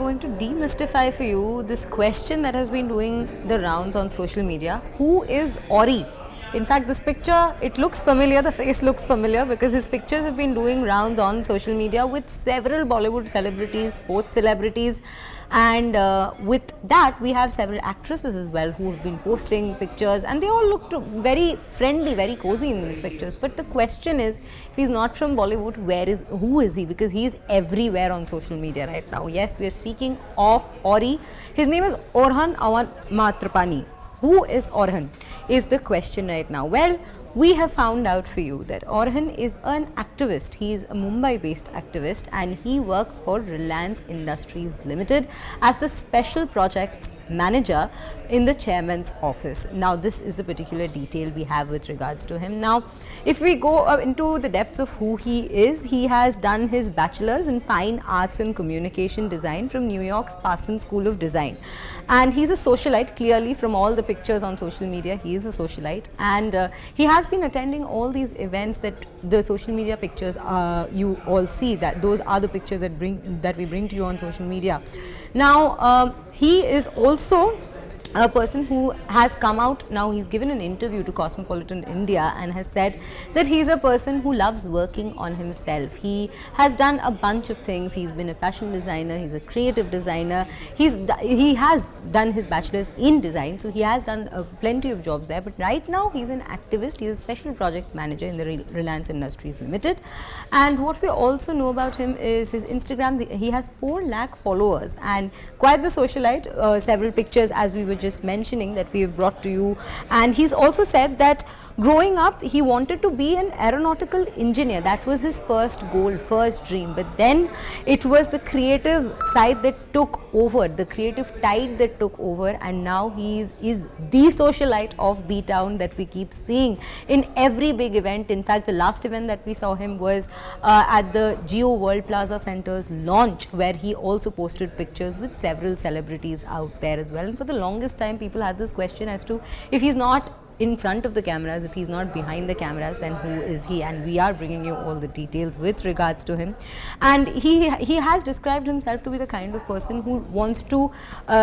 going to demystify for you this question that has been doing the rounds on social media. Who is Orry? In fact, this picture, it looks familiar, the face looks familiar because his pictures have been doing rounds on social media with several Bollywood celebrities, sports celebrities, and with that we have several actresses as well who have been posting pictures, and they all looked very friendly, very cozy in these pictures. But the question is, if he's not from Bollywood, who is he? Because he's everywhere on social media right now. Yes, we are speaking of Orry. His name is Orhan Awatramani. Who is Orhan is the question right now. Well, we have found out for you that Orhan is an activist. He is a Mumbai-based activist and he works for Reliance Industries Limited as the special projects manager in the chairman's office. Now, this is the particular detail we have with regards to him. Now, if we go into the depths of who he is, he has done his bachelor's in fine arts and communication design from New York's Parsons School of Design, and he's a socialite. Clearly from all the pictures on social media, he is a socialite, and he has been attending all these events that the social media pictures you all see. That those are the pictures that we bring to you on social media. Now, he is also a person who has come out now. He's given an interview to Cosmopolitan India and has said that he's a person who loves working on himself. He has done a bunch of things. He's been a fashion designer, he's a creative designer, he has done his bachelor's in design, so he has done plenty of jobs there. But right now he's an activist. He's a special projects manager in the Reliance Industries Limited. And what we also know about him is his Instagram. He has 4 lakh followers and quite the socialite. Several pictures, as we were just mentioning, that we have brought to you. And he's also said that growing up he wanted to be an aeronautical engineer. That was his first goal, first dream. But then it was the creative side that took over, the creative tide that took over, and now he is the socialite of B-Town that we keep seeing in every big event. In fact, the last event that we saw him was at the Geo World Plaza Center's launch, where he also posted pictures with several celebrities out there as well. And for the longest time people had this question as to, if he's not in front of the cameras, if he's not behind the cameras, then who is he? And we are bringing you all the details with regards to him. And he has described himself to be the kind of person who wants to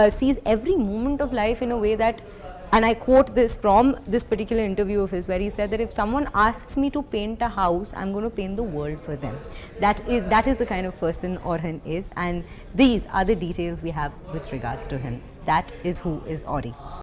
seize every moment of life in a way that, and I quote this from this particular interview of his, where he said that if someone asks me to paint a house, I'm going to paint the world for them. That is the kind of person Orhan is, and these are the details we have with regards to him. That is who is Orry.